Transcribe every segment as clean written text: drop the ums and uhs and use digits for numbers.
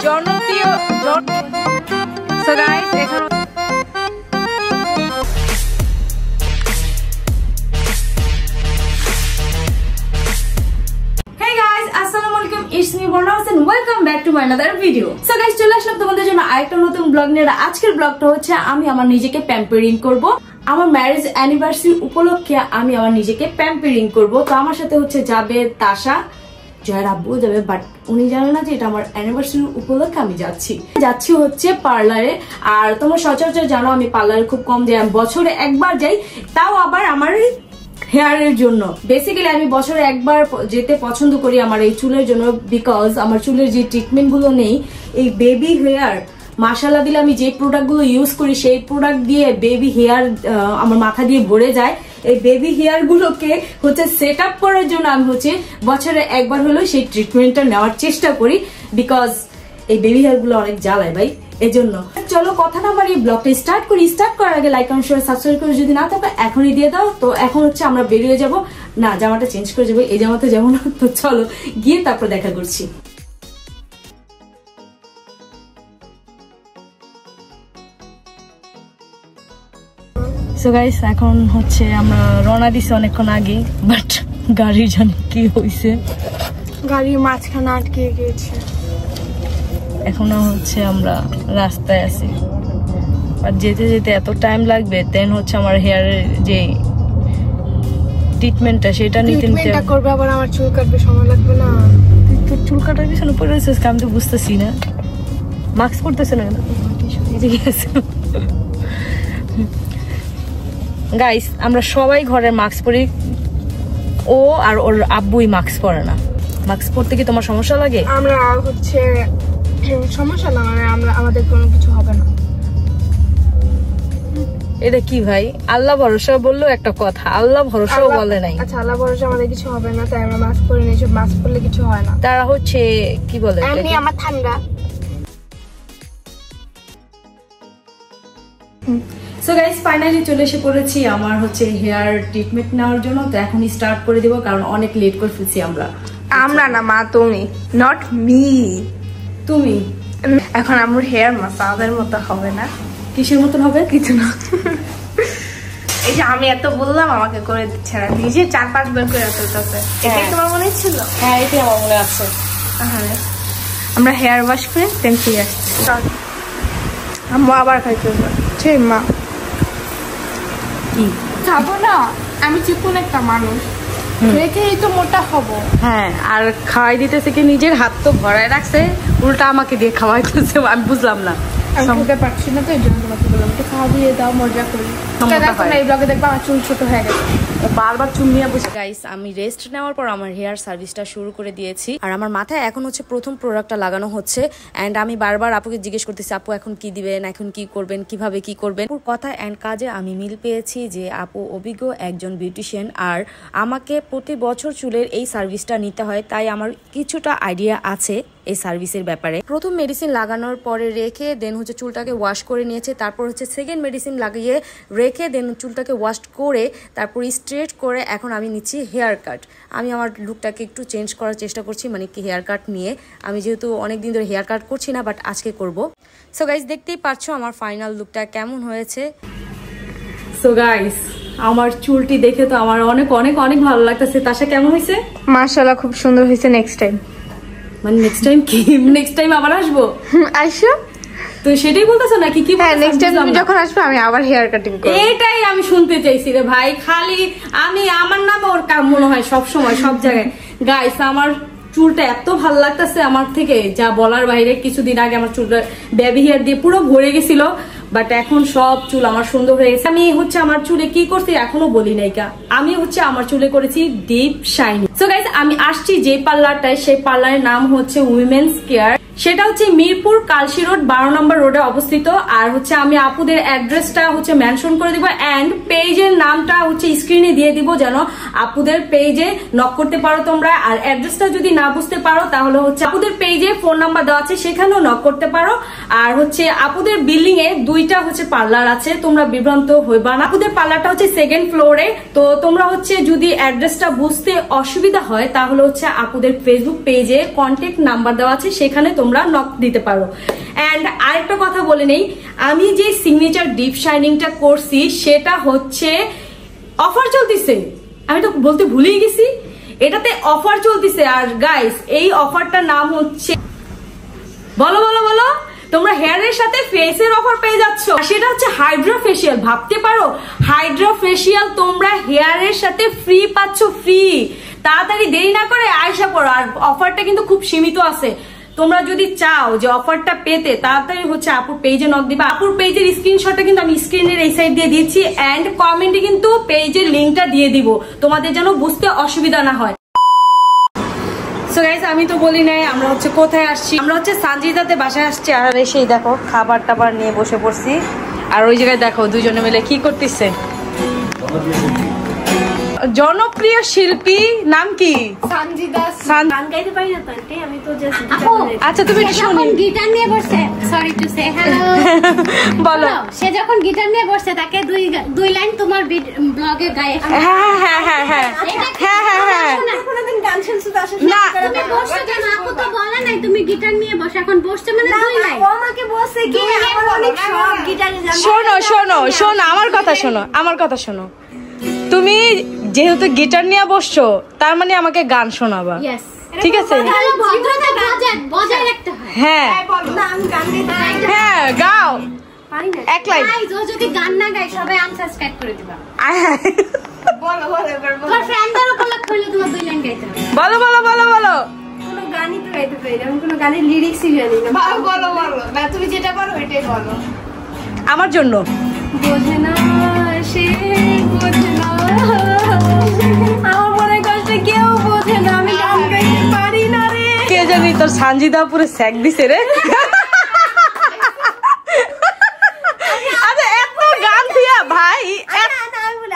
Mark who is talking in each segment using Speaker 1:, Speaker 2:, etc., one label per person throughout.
Speaker 1: জনপ্রিয় so guys এখন welcome back to my another video. So guys, চলে আসলাম তোমাদের জন্য আরেকটা নতুন ব্লগ নিয়ে। আজকের ব্লগটা হচ্ছে আমি আমার নিজেকে প্যাম্পারিং করব। আমার ম্যারেজ অ্যানিভার্সারি উপলক্ষে আমি আমার নিজেকে প্যাম্পারিং করব। তো আমার সাথে হচ্ছে যাবে তাশা, জয়ের আব্বু যাবে, বাট উনি জানে না যে এটা আমার অ্যানিভার্সারি উপলক্ষে আমি যাচ্ছি হচ্ছে পার্লারে। আর তোমরা সচরাচর জানো আমি পার্লারে খুব কম যাই, বছরে একবার যাই, তাও আবার আমার হেয়ারের জন্য। বেসিক্যালি আমি বছরে একবার যেতে পছন্দ করি আমার এই চুলের জন্য, বিকজ আমার চুলের যে ট্রিটমেন্ট গুলো নেই, এই বেবি হেয়ার মাশাআল্লাহ দিলে আমি যে প্রোডাক্ট গুলো ইউজ করি সেই প্রোডাক্ট দিয়ে বেবি হেয়ার আমার মাথা দিয়ে ভরে যায়। এই বেবি হেয়ার গুলোকে হচ্ছে সেট আপ করার জন্য আমি হচ্ছে বছরে একবার হলেও সেই ট্রিটমেন্টটা নেওয়ার চেষ্টা করি, বিকজ এই বেবি হেয়ার গুলো অনেক জ্বালায় ভাই। এজন্য চলো কথা না বাড়িয়ে ব্লগটা স্টার্ট করি। স্টার্ট করার আগে লাইক কমেন্ট শেয়ার সাবস্ক্রাইব করে যদি না থাকে এখনই দিয়ে দাও। তো এখন হচ্ছে আমরা বেরিয়ে যাব, না জামাটা চেঞ্জ করে যাবো, এই জামাতে যাবো না। তো চলো গিয়ে তারপর দেখা করছি। সো গাইস এখন হচ্ছে আমরা রওনা দিছি অনেকক্ষণ আগে, বাট গাড়ি জানি কি হয়েছে,
Speaker 2: গাড়ির মাঝখানে আটকে গিয়েছে।
Speaker 1: এখনো হচ্ছে আমরা রাস্তায় আছি, আর যেতে যেতে এত টাইম লাগবে। দেন হচ্ছে আমার হেয়ারের যে ট্রিটমেন্টটা সেটা নিতে
Speaker 2: করবে, আবার আমার চুল কাটবে, সময় লাগবে না।
Speaker 1: তোর চুল কাটার পিছনে পড়ে রয়েছিস, আমি তো বুঝতেছি না। মাস্ক পরতেছে না গাইস, আমরা সবাই ঘরের মাস্ক পরি, ও আর ওর আব্বুই মাস্ক পরে না। মাস্ক পরতে কি তোমার সমস্যা লাগে?
Speaker 2: আমরা হচ্ছে সমস্যা না, মানে আমাদের কোনো কিছু হবে না।
Speaker 1: এটা কি ভাই, আল্লাহ ভরসা বললো একটা কথা, আল্লাহ ভরসাও বলে নাই।
Speaker 2: আচ্ছা, আল্লাহ ভরসা আমাদের কিছু হবে না, তাই আমরা মাস্ক পরে নিয়েছি। মাস্ক পরলে কিছু হয় না,
Speaker 1: তারা হচ্ছে কি বলে,
Speaker 2: এমনি আমার ঠান্ডা।
Speaker 1: সো গাইস ফাইনালি চলে এসে পড়েছি আমার হচ্ছে হেয়ার ট্রিটমেন্ট নেওয়ার জন্য। তো এখনই স্টার্ট করে দিব, কারণ অনেক লেট করে ফেলছি আমরা
Speaker 2: না মা, তুমি, নট মি,
Speaker 1: তুমি।
Speaker 2: এখন আমার হেয়ার মাসাজের মতো হবে না।
Speaker 1: কিসের মতন হবে? কিছু না,
Speaker 2: এই যে আমি এত বললাম আমাকে করে দিচ্ছে না, নিজে 4-5 বার করে তুলতেছে। এটাই তোমার মনে ছিল?
Speaker 1: হ্যাঁ, এটাই আমার মনে আছে।
Speaker 2: আমরা হেয়ার ওয়াশ করে দেন ফিরে আসছি। আম্মু আবার খাইতে হবে। ঠিক মা,
Speaker 1: কি
Speaker 2: খাবো না, আমি চিকন একটা মানুষ, রেখেই তো মোটা হবো।
Speaker 1: হ্যাঁ, আর খাওয়াই দিতেছে কি, নিজের হাত তো ভরায় রাখছে, উল্টা আমাকে দিয়ে খাওয়াইতেছে। আমি বুঝলাম না,
Speaker 2: আমি খেতে পারছি না, তো এই জন্য তোমাকে বললাম একটু খাওয়া দিয়ে দাও, মজা করি। এই ব্লগে দেখবো আমার চুল ছোট হয়ে গেছে,
Speaker 1: বারবার চুল নিয়ে বসে। গাইস আমি রেস্ট নেওয়ার পর আমার হেয়ার সার্ভিসটা শুরু করে দিয়েছি, আর আমার মাথায় এখন হচ্ছে প্রথম প্রোডাক্টটা লাগানো হচ্ছে। এন্ড আমি বারবার আপুকে জিজ্ঞেস করতেছি, আপু এখন কি দিবেন, এখন কি করবেন, কিভাবে কি করবেন। কথা এন্ড কাজে আমি মিল পেয়েছি যে আপু অভিজ্ঞ একজন বিউটিশিয়ান, আর আমাকে প্রতি বছর চুলের এই সার্ভিসটা নিতে হয়, তাই আমার কিছুটা আইডিয়া আছে এই সার্ভিসের ব্যাপারে। প্রথম মেডিসিন লাগানোর পরে রেখে দেন হচ্ছে চুলটাকে ওয়াশ করে নিয়েছে, তারপর হচ্ছে সেকেন্ড মেডিসিন লাগিয়ে রেখে দেন চুলটাকে ওয়াশ করে তারপর স্ট্রেট করে এখন আমি নিচ্ছি হেয়ার কাট। আমি আমার লুকটাকে একটু চেঞ্জ করার চেষ্টা করছি, মানে কি হেয়ার কাট নিয়ে। আমি যেহেতু অনেকদিন ধরে হেয়ার কাট করছি না, বাট আজকে করব। সো গাইস দেখতেই পাচ্ছ আমার ফাইনাল লুকটা কেমন হয়েছে। সো গাইস আমার চুলটি দেখে তো আমার অনেক অনেক অনেক ভালো লাগতেছে। তাশা কেমন হয়েছে?
Speaker 2: মাশাআল্লাহ খুব সুন্দর হয়েছে। নেক্সট টাইম,
Speaker 1: মানে নেক্সট টাইম কি, নেক্সট টাইম আবার আসবো?
Speaker 2: আইসো
Speaker 1: তো সেটাই বলতেছো নাকি? কি
Speaker 2: হ্যাঁ, নেক্সট টাইম তুমি যখন আসবে আমি আবার হেয়ার কাটিং করব।
Speaker 1: এটাই আমি শুনতে চাইছি রে ভাই, খালি আমি আমার নাম ওর কাম মনে হয় সব সময় সব জায়গায়। গাইস আমার চুলটা এত ভালো লাগতেছে আমার থেকে যা বলার বাইরে। কিছুদিন আগে আমার চুলটা বেবি হেয়ার দিয়ে পুরো ভরে গেছিল, বাট এখন সব চুল আমার সুন্দর হয়ে গেছে। আমি হচ্ছে আমার চুলে কি করছি এখনো বলি নাই কা, আমি হচ্ছে আমার চুলে করেছি ডিপ শাইনিং। সো গাইস আমি আসছি যে পার্লারটায়, সেই পার্লারের নাম হচ্ছে উইমেন্স কেয়ার। সেটা হচ্ছে মিরপুর কালশি রোড 12 নম্বর রোডে অবস্থিত। আর হচ্ছে আমি আপুদের অ্যাড্রেসটা হচ্ছে মেনশন করে দিব, এন্ড পেজের নামটা হচ্ছে স্ক্রিনে দিয়ে দিব, যেন আপুদের পেজে নক করতে পারো তোমরা। আর অ্যাড্রেসটা যদি না বুঝতে পারো তাহলে হচ্ছে আপুদের পেজে ফোন নাম্বার দেওয়া আছে, সেখানেও নক করতে পারো। আর হচ্ছে আপুদের বিল্ডিং এ 2 2টা হচ্ছে পার্লার আছে, তোমরা বিভ্রান্ত হইবা না। আপুদের পার্লারটা হচ্ছে 2nd ফ্লোরে। তো তোমরা হচ্ছে যদি অ্যাড্রেসটা বুঝতে অসুবিধা হয় তাহলে হচ্ছে আপুদের ফেসবুক পেজে কন্ট্যাক্ট নাম্বার দেওয়া আছে, সেখানে তোমরা নক দিতে পারো। এন্ড আরেকটা কথা বলে নেই, আমি যে সিগনেচার ডিপ শাইনিংটা করছি সেটা হচ্ছে অফার চলতেছে, আমি তো বলতে ভুলেই গেছি, এটাতে অফার চলতেছে। আর গাইস এই অফারটার নাম হচ্ছে, বলো বলো বলো, তোমরা হেয়ারের সাথে ফেসের অফার পেয়ে যাচ্ছ, সেটা হচ্ছে হাইড্রা ফেসিয়াল। ভাবতে পারো হাইড্রা ফেসিয়াল তোমরা হেয়ারের সাথে ফ্রি পাচ্ছ, ফ্রি। তাড়াতাড়ি দেরি না করে আয়সা করো। আর অফারটা কিন্তু খুব সীমিত আছে, তোমরা যদি চাও যে অফারটা পেতে তাড়াতাড়ি হচ্ছে আপুর পেজে নক দিবা। আপুর পেজের স্ক্রিনশটটা কিন্তু আমি স্ক্রিনের এই সাইড দিয়ে দিচ্ছি, এন্ড কমেন্টে কিন্তু পেজের লিঙ্কটা দিয়ে দিব, তোমাদের যেন বুঝতে অসুবিধা না হয়। সো গাইস আমি তো বলি নাই আমরা হচ্ছে কোথায় আসছি, আমরা হচ্ছে সানজিদাতে বাসায় আসছি। আর এসেই দেখো খাবার টাবার নিয়ে বসে পড়ছি। আর ওই জায়গায় দেখো দুজনে মিলে কি করতেছে। জনপ্রিয় শিল্পী নাম কি?
Speaker 3: সানজিদা। গান গাইতে পারি না তো আন্টি, আমি তো জাস্ট
Speaker 1: আচ্ছা তুমি শুনি।
Speaker 3: গিটার নিয়ে বসে, সরি টু সে হ্যালো
Speaker 1: বলো।
Speaker 3: সে যখন গিটার নিয়ে বসে তাকে দুই লাইন তোমার ব্লগে গায়ে।
Speaker 1: হ্যাঁ হ্যাঁ হ্যাঁ হ্যাঁ হ্যাঁ হ্যাঁ হ্যাঁ।
Speaker 3: কোনদিন গান শুনছো তো আসলে
Speaker 1: না
Speaker 3: তুমি বসছো কেন? আপু তো বলে নাই তুমি গিটার নিয়ে বসে, এখন বসছো মানে দুই লাইন। ও আমাকে বলছে কি আমার অনেক শখ গিটারে জানো।
Speaker 1: শোনো শোনো শোনো আমার কথা শোনো, আমার কথা শোনো। তুমি যেহেতু গিটার নিয়ে বসছো তার মানে আমাকে গান শোনাবা, ঠিক আছে?
Speaker 3: বজায় রাখতে হয়।
Speaker 1: হ্যাঁ হ্যাঁ গাও এক লাইন।
Speaker 3: যদি গান না গাই সবাই আনসাবস্ক্রাইব করে দিবা। বলো বলো এবার বলো। তোমার ফ্রেন্ডদের উপলক্ষ হইলে তোমার দুই লাইন গাইতে হবে।
Speaker 1: বলো বলো বলো বলো।
Speaker 3: কোনো গানই তো গাইতে পারি না, আমি কোনো গানের লিরিক্সই জানি না। বলো বলো না, তুমি যেটা পারো ওইটাই বলো।
Speaker 1: আমার জন্য
Speaker 3: বোঝে না সে বোঝে না, আমার মনে কষ্ট কেউ বোঝে না, আমি গান গাইতে পারি না রে।
Speaker 1: কে জানি তোর সানজিদা পুরো স্যাক দিছে রে। আচ্ছা এত গান দিয়া ভাই।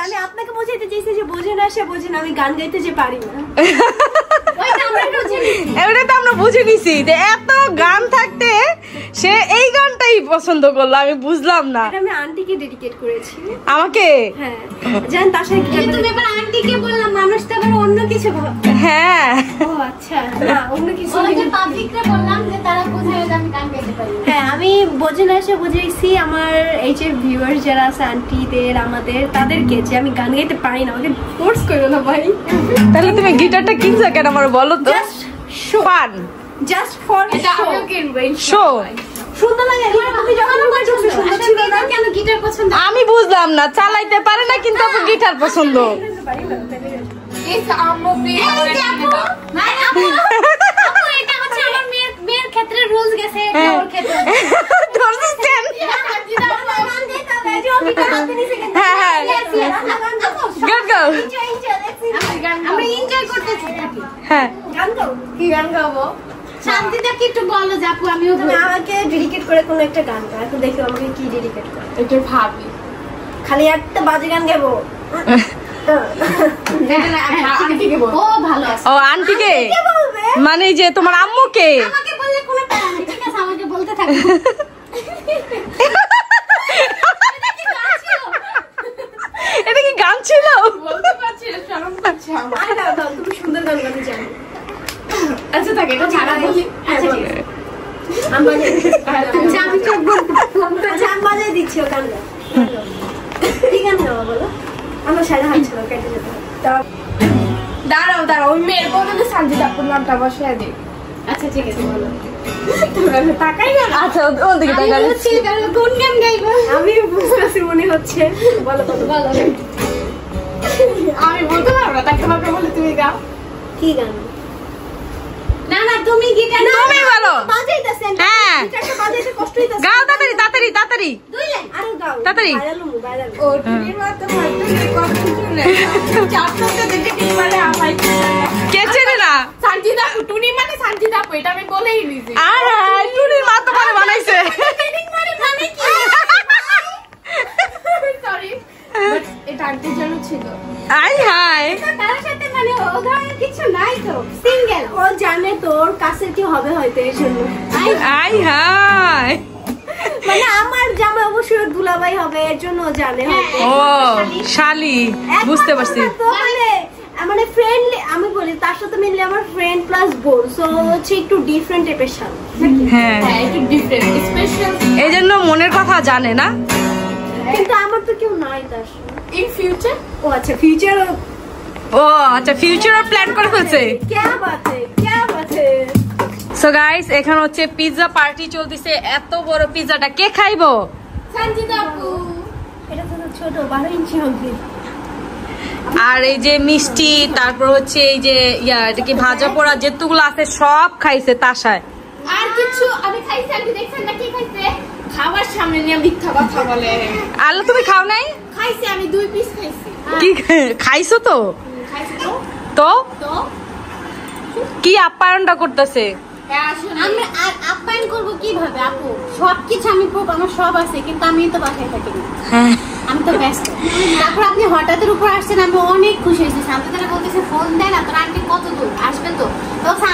Speaker 3: আমি আপনাকে বোঝাইতে চাইছি যে বোঝে না সে বোঝে না, আমি গান গাইতে যে পারি না।
Speaker 1: এবারে তো আমরা বুঝে নিছি যে এত গান থাকতে সে এই গানটাই পছন্দ করলো, আমি বুঝলাম না।
Speaker 3: আমি আন্টিকে ডেডিকেট করেছি।
Speaker 1: আমাকে?
Speaker 3: হ্যাঁ জান তার সাথে তুমি এবার আন্টিকে বললাম, মানুষ তো আবার অন্য কিছু ভাবে।
Speaker 1: হ্যাঁ
Speaker 3: ও আচ্ছা, না অন্য কিছু ওই যে পাবলিকরে বললাম যে তারা বুঝে যে আমি গান গাইতে পারি। হ্যাঁ আমি বোঝে না সে বুঝাইছি আমার এই যে ভিউয়ার্স যারা আছে আন্টিদের আমাদের তাদেরকে যে আমি গান গাইতে পারি না, আমাকে ফোর্স করো না ভাই।
Speaker 1: তাহলে তুমি গিটারটা কিনছো কেন আমার বলো তো? ফান
Speaker 3: জাস্ট ফর এটা আমিও কিনবো
Speaker 1: শো।
Speaker 3: সুন্দর লাগে। তুমি যখন সুন্দর ছিল না কেন গিটার পছন্দ?
Speaker 1: আমি বুঝলাম না, চালাইতে পারে না কিন্তু আপু গিটার পছন্দ।
Speaker 3: ইস আম্মু প্লিজ ভাই আপু এটা হচ্ছে আমার মেয়ের ক্ষেত্রে রুলস গেছে, ওর ক্ষেত্রে
Speaker 1: ধরছেন। হ্যাঁ হ্যাঁ গান গাও।
Speaker 3: আমরা এনজয় করতেছি।
Speaker 1: হ্যাঁ
Speaker 3: গান গাও। কি গান গাবো? শান্তিটা কি একটু বলো যে আপু আমিও আমাকে ডেডিকেট করে কোন একটা গান গাও। এখন দেখো আমাকে কি ডেডিকেট করে। একটু ভাবি, খালি একটা বাজে গান গাবো। ও ভালো আছে।
Speaker 1: ও আন্টিকে মানে যে তোমার আম্মুকে?
Speaker 3: আমাকে বললে কোন একটা ঠিক আছে, আমাকে বলতে থাকো।
Speaker 1: এটা কি গান ছিল?
Speaker 3: বলতে পারছি না, শরম করছে আমার। আরে দাও তুমি সুন্দর গান গাইতে জানো। আচ্ছা থাকে এটা ছাড়া বলি। আচ্ছা ঠিক আছে আমি সব বলতে জান বাজাই দিচ্ছি ও গান গাও। কি গান গাও বলো? আমার সাথে হাত ছিল কেটে যেতে। দাঁড়াও দাঁড়াও, ওই মেয়ের বলতে সানজিদা আপুর নামটা বসায় দিই। আচ্ছা ঠিক আছে বলো। তাকাই না।
Speaker 1: আচ্ছা ওর দিকে তাকাই।
Speaker 3: কোন গান গাইবো? আমি বুঝতেছি মনে হচ্ছে। বলো বলো বলো। আমি বলতে পারবো না, তাকে আমাকে বলে তুমি গাও। কি গান? না না তুমি গিটার
Speaker 1: তুমি বলো।
Speaker 3: বাজাইতেছেন।
Speaker 1: হ্যাঁ
Speaker 3: গিটারটা বাজাইতে কষ্ট হইতাছে।
Speaker 1: গাও তাড়াতাড়ি তাড়াতাড়ি তাড়াতাড়ি।
Speaker 3: দুই লাইন আরো গাও।
Speaker 1: তাড়াতাড়ি।
Speaker 3: বাইরালো। ও টুনির মত মারতে কষ্ট শুনে। চারটাতে দেখে কি বলে আমায় কি জানা।
Speaker 1: কে চেনে না?
Speaker 3: সানজিদা টুনি মানে সানজিদা আপু, এটা আমি বলেই দিছি।
Speaker 1: আরে টুনির মা তো মানে বানাইছে।
Speaker 3: ট্রেনিং মানে কি? সরি বাট এটা আন্টির জন্য ছিল।
Speaker 1: আই হাই
Speaker 3: তার সাথে মানে ও ধরনের কিছু নাই তো, সিঙ্গেল। ও জানে তোর কাছে কি হবে হয়তো এই জন্য।
Speaker 1: আই হাই
Speaker 3: মানে আমার জামা অবশ্যই দুলাভাই হবে এর জন্য জানে।
Speaker 2: ও শালি, বুঝতে পারছি।
Speaker 3: মানে ফ্রেন্ডলি, আমি বলি তার সাথে মিললে আমার ফ্রেন্ড প্লাস বোন, সো হচ্ছে একটু ডিফারেন্ট টাইপের শালি।
Speaker 2: হ্যাঁ
Speaker 1: একটু ডিফারেন্ট স্পেশাল,
Speaker 2: এই জন্য মনের কথা জানে না।
Speaker 3: কিন্তু আমার তো কেউ নাই তার সাথে।
Speaker 1: ইন ফিউচার,
Speaker 3: ও আচ্ছা ফিউচার,
Speaker 2: ও আচ্ছা ফিউচার প্ল্যান করে ফেলছে।
Speaker 3: क्या बात है, क्या बात है।
Speaker 2: সো গাইস, এখানে হচ্ছে পিৎজা পার্টি চলতেছে। এত বড় পিৎজাটা কে খাইবো?
Speaker 1: সঞ্জিতা আপু।
Speaker 3: এটা তো ছোট 12 ইঞ্চি হবে।
Speaker 2: আর এই যে মিষ্টি, তারপর হচ্ছে এই যে এটা কি ভাজা পোড়া যেগুলো আছে সব খাইছে তাসায়।
Speaker 1: আর কিছু আমি খাইছি, আমি দেখছেন না কি খাইছে? খাবার সামনে নিয়ে মিথ্যা কথা বলে।
Speaker 2: আল্লাহ, তুমি খাও নাই?
Speaker 1: খাইছি, আমি 2 পিস খাইছি।
Speaker 2: কি খাইছো? তো
Speaker 1: খাইছি তো।
Speaker 2: তো
Speaker 1: তো
Speaker 2: কি আপ্যায়নটা করতেছে?
Speaker 1: হ্যাঁ আসলে
Speaker 3: আমি আপ্যায়ন করব কিভাবে আপু? সবকিছু আমি আমার সব আছে, কিন্তু আমি তো বাসায় থাকি না।
Speaker 2: হ্যাঁ,
Speaker 3: আমি তো ব্যস্ত। তারপর আপনি হঠাৎের উপর আসছেন, আমি অনেক খুশি হয়েছি। শান্তি তারা বলতেছে ফোন দেন, আপনার আন্টি কত দূর আসবে, তো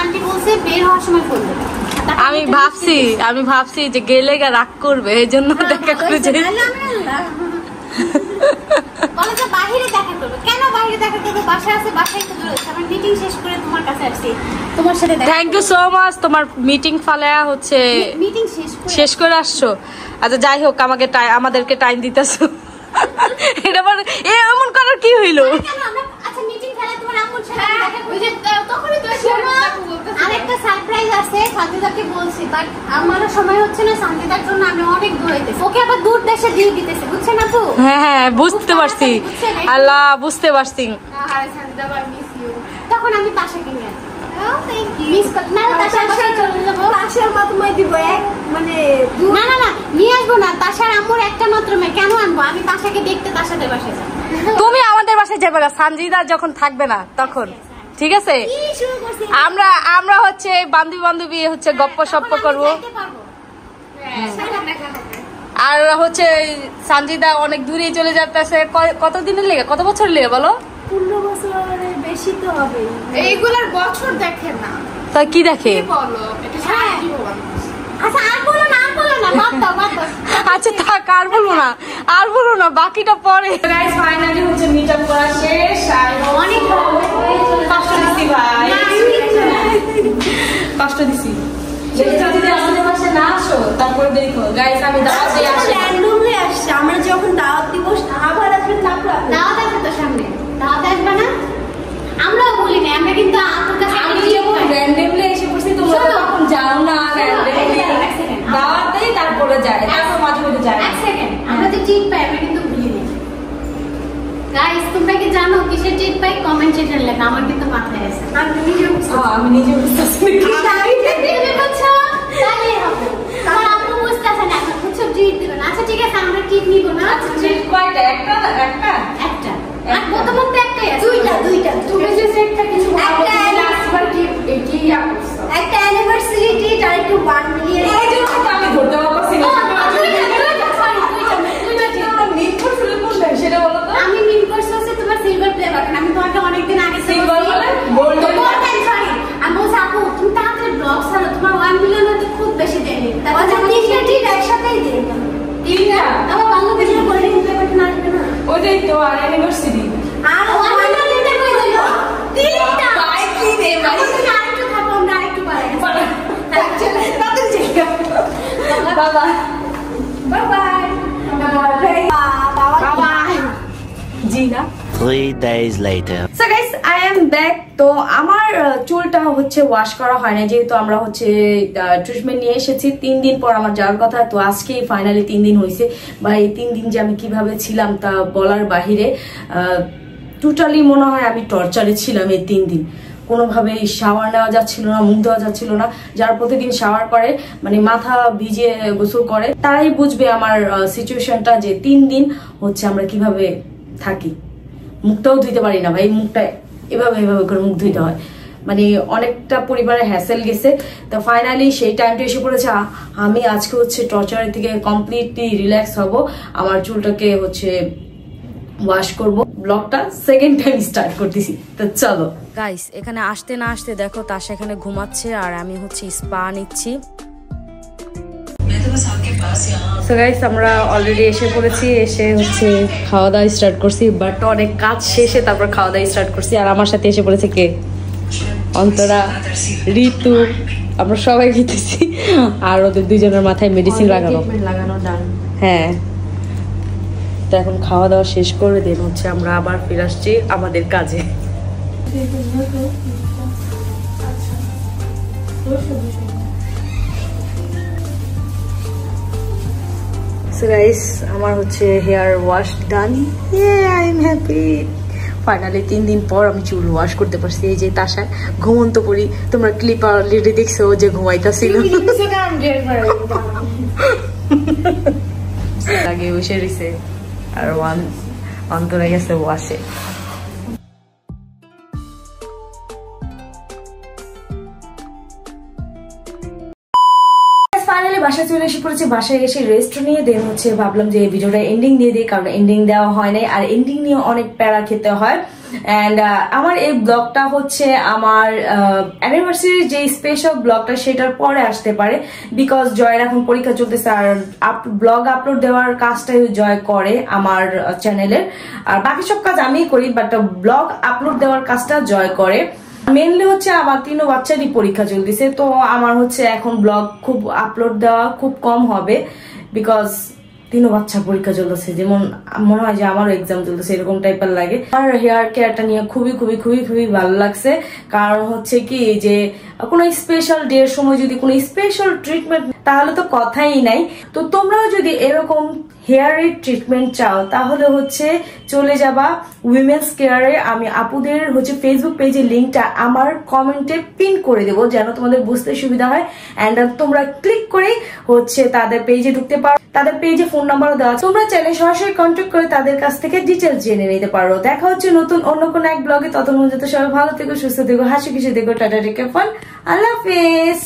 Speaker 3: আন্টি বলছে বের হওয়ার সময় ফোন দেবে।
Speaker 2: আমি ভাবছি যে গেলে রাগ করবে, এই জন্য দেখা করে যে
Speaker 3: বলে যে বাইরে দেখা করবে। কেন বাইরে দেখা করবে? বাসায় আছে, বাসায় তো দূরে। আমার মিটিং শেষ করে তোমার কাছে আসছি, তোমার সাথে দেখা।
Speaker 2: Thank you so much. তোমার মিটিং ফালায়া হচ্ছে
Speaker 3: মিটিং
Speaker 2: শেষ করে আসছো। আচ্ছা যাই হোক, আমাদেরকে টাইম দিতেছো। এটা এমন করার কি হইলো?
Speaker 3: আচ্ছা মিটিং ফেলে তোমার আম্মুর সাথে দেখা করবে, তখনই তো আরেকটা সারপ্রাইজ আছে। শান্তিদাকে বলছি, বাট আমারও সময় হচ্ছে না। শান্তিদার জন্য আমি অনেক দৌড়াইতেছি, ওকে আবার দূর দেশে দিয়ে দিতেছে, বুঝছেন আপু?
Speaker 2: হ্যাঁ বুঝতে পারছি, আল্লাহ বুঝতে পারছি।
Speaker 1: আর সঞ্জিতা আপু মিস ইউ।
Speaker 3: তখন আমি তাশাকে নিয়ে আসি। মিস করতে না, তাশার বাসায় চলে যাবো। তাশার মাধ্যমে দিব মানে না না না নিয়ে আসবো না। তাশার আম্মুর একটা মাত্র মেয়ে, কেন আনবো? আমি তাশাকে দেখতে তাশাদের বাসায় যাব।
Speaker 2: তুমি আমাদের বাসায় যাবে না, সঞ্জিদা যখন থাকবে না তখন, ঠিক আছে? আমরা হচ্ছে বান্ধবী হচ্ছে গপ্প সপ্প করবো। আর হচ্ছে সঞ্জিদা অনেক দূরে চলে যাচ্ছে। কতদিনের লেগে, কত বছর লেগে বলো?
Speaker 3: 15 বছরের বেশি তো হবে।
Speaker 1: এইগুলার বছর দেখে না,
Speaker 2: তা কি দেখে?
Speaker 1: বলো এটা সারা জীবন।
Speaker 3: আচ্ছা আর বলো না, বাদ দাও।
Speaker 2: আচ্ছা থাক, আর বলবো না, বাকিটা পরে। গাইস ফাইনালি হচ্ছে মিট আপ করা শেষ। আর
Speaker 3: অনেক
Speaker 2: কষ্ট দিছি ভাই, কষ্ট দিছি। যদি আমাদের পাশে না আসো তারপর দেখো গাইস, আমি দাওয়াত দিয়ে আসি।
Speaker 3: র্যান্ডমলি আসছে। আমরা যখন দাওয়াত দিব আবার আসবে, তারপর দাওয়াত আসবে তো সামনে। দাওয়াত আসবে না? আমরাও বলি না, আমরা কিন্তু আপনার কাছে
Speaker 2: আমি যখন র্যান্ডমলি এসে পড়ছি, তোমরা তখন যাও না র্যান্ডমলি, দাওয়াত দেই তারপরে যায়, তারপর মাঝে মাঝে যায়।
Speaker 3: এক সেকেন্ড, আমরা যে চিট পাই আমরা কিন্তু ভুলি না। গাইস তোমরা কি জানো কিসের চিট পাই? কমেন্ট সেকশনে লেখা, আমার কিন্তু মাথায় আছে। আমি নিজে বুঝতেছি তাহলে হবে। আমার আম্মু বুঝতেছে না এখন, বুঝছো? চিট দিবেন। আচ্ছা ঠিক আছে, আমরা চিট নিব না।
Speaker 2: চিট কয়টা? একটা
Speaker 3: আর প্রথমত একটাই আছে। দুইটা
Speaker 1: তুমি যে সেটটা কিছু
Speaker 3: একটা
Speaker 1: আসবার কি কি করছো?
Speaker 3: একটা অ্যানিভার্সারি ডেট আর একটু 1 মিলিয়ন।
Speaker 2: এই যে আমি ধরতে পারছি না। সেটা বলো তো।
Speaker 3: আমি মিন করছি হচ্ছে তোমার সিলভার প্লে বাটন। আমি তোমাকে অনেকদিন আগে
Speaker 2: সিলভার বলে গোল্ডেন।
Speaker 3: সরি, আমি বলছি আপু তুমি তাড়াতাড়ি ব্লগ ছাড়ো, তোমার 1 মিলিয়ন হতে খুব বেশি দেয়নি। আচ্ছা তিনটা ঠিক একসাথেই দিই।
Speaker 2: তিনটা
Speaker 3: আমার বাংলাদেশের গোল্ডেন প্লে বাটন আসবে না?
Speaker 2: ওইটাই তো, আর অ্যানিভার্সারি
Speaker 3: আর 1 মিলিয়ন দিতে কই দিল? তিনটা
Speaker 2: ভাই কি রে ভাই,
Speaker 3: তুমি আরেকটু থাকো, আমরা আরেকটু বাড়াই।
Speaker 2: তাদের জায়গা। বাবা
Speaker 3: বাই বাই বাবা
Speaker 2: জি না।
Speaker 4: 3 days later.
Speaker 1: So guys I am back. তো আমার চুলটা হচ্ছে ওয়াশ করা হয় না, যেহেতু আমরা হচ্ছে ট্রিটমেন্ট নিয়ে এসেছি। 3 দিন পর আমার যাওয়ার কথা, তো আজকে ফাইনালি 3 দিন হয়েছে। বা এই 3 দিন যে আমি কিভাবে ছিলাম তা বলার বাহিরে। টোটালি মনে হয় আমি টর্চারে ছিলাম এই 3 দিন। কোনোভাবেই শাওয়ার নেওয়া যাচ্ছিল না, মুখ ধোয়া যাচ্ছিল না। যারা প্রতিদিন শাওয়ার করে, মানে মাথা ভিজে গোসল করে, তারাই বুঝবে আমার সিচুয়েশনটা, যে 3 দিন হচ্ছে আমরা কিভাবে থাকি। মুখটাও ধুইতে পারি না ভাই, মুখটা এভাবে করে মুখ ধুইতে হয়। মানে অনেকটা পরিবারে হ্যাসেল গেছে। তো ফাইনালি সেই টাইমটা এসে পড়েছে। আমি আজকে হচ্ছে টর্চারের থেকে কমপ্লিটলি রিল্যাক্স হব। আমার চুলটাকে হচ্ছে ওয়াশ করব। ব্লগটা সেকেন্ড টাইম স্টার্ট করতেছি, তো চলো গাইস। এখানে আসতে না আসতে দেখো তাসা এখানে ঘুমাচ্ছে, আর আমি হচ্ছে স্পা নিচ্ছি।
Speaker 2: সো গাইস আমরা অলরেডি এসে পড়েছি, এসে হচ্ছে খাওয়া দাওয়া স্টার্ট করছি, বাট অনেক কাজ শেষে তারপর খাওয়া দাওয়া স্টার্ট করছি। আর আমার সাথে এসে পড়েছে কে? অন্তরা, ঋতু, আমরা সবাই খেতেছি। আর ওদের দুজনের মাথায় মেডিসিন লাগানো। হ্যাঁ, তো এখন খাওয়া দাওয়া শেষ করে দেন হচ্ছে আমরা আবার ফিরে আসছি আমাদের কাজে। So guys, আমার হচ্ছে hair wash done. I am happy. Finally 3 দিন পর আমি চুল ওয়াশ করতে পারছি। এই যে তাশা ঘুমন্ত পড়ি, তোমরা ক্লিপ অলরেডি দেখছো যে ঘুমাইতাছিল, আগে বসে রইছে আর অন্তরে গেছে ওয়াশে।
Speaker 1: ফাইনালি বাসায় চলে এসে পড়েছি। বাসায় এসে রেস্ট নিয়ে দেন হচ্ছে ভাবলাম যে এই ভিডিওটা এন্ডিং দিয়ে দিই, কারণ এন্ডিং দেওয়া হয় নাই আর এন্ডিং নিয়ে অনেক প্যারা খেতে হয়। অ্যান্ড আমার এই ব্লগটা হচ্ছে আমার অ্যানিভার্সারির যে স্পেশাল ব্লগটা সেটার পরে আসতে পারে, বিকজ জয়ের এখন পরীক্ষা চলতেছে আর ব্লগ আপলোড দেওয়ার কাজটাই জয় করে আমার চ্যানেলের, আর বাকি সব কাজ আমিই করি, বাট ব্লগ আপলোড দেওয়ার কাজটা জয় করে। মেনলি হচ্ছে আমার 3 বাচ্চারই পরীক্ষা চলতেছে, তো আমার হচ্ছে এখন ব্লগ খুব আপলোড দেওয়া খুব কম হবে, বিকজ 3 বাচ্চার পরীক্ষা চলতেছে, যেমন মনে হয় যে আমারও এক্সাম চলতেছে এরকম টাইপের লাগে। আর হেয়ার কেয়ারটা নিয়ে খুবই খুবই খুবই খুবই ভালো লাগছে, কারণ হচ্ছে কি যে কোনো স্পেশাল ডে এর সময় যদি কোনো স্পেশাল ট্রিটমেন্ট তাহলে তো কথাই নাই। তো তোমরাও যদি এরকম হেয়ারের ট্রিটমেন্ট চাও তাহলে হচ্ছে চলে যাবা উইমেন্স কেয়ারে। আমি আপুদের হচ্ছে ফেসবুক পেজের লিঙ্কটা আমার কমেন্টে পিন করে দেবো, যেন তোমাদের বুঝতে সুবিধা হয়। অ্যান্ড তোমরা ক্লিক করে হচ্ছে তাদের পেজে ঢুকতে পারো, তাদের পেজে ফোন নাম্বারও দেওয়া, তোমরা চাইলে সরাসরি কন্ট্যাক্ট করে তাদের কাছ থেকে ডিটেলস জেনে নিতে পারো। দেখা হচ্ছে নতুন অন্য কোনো এক ব্লগে, ততক্ষণ পর্যন্ত সবাই ভালো থেকো, সুস্থ থেকো, হাসি খুশি থেকো, টাটা টেক কেয়ার, আল্লাহ হাফেজ।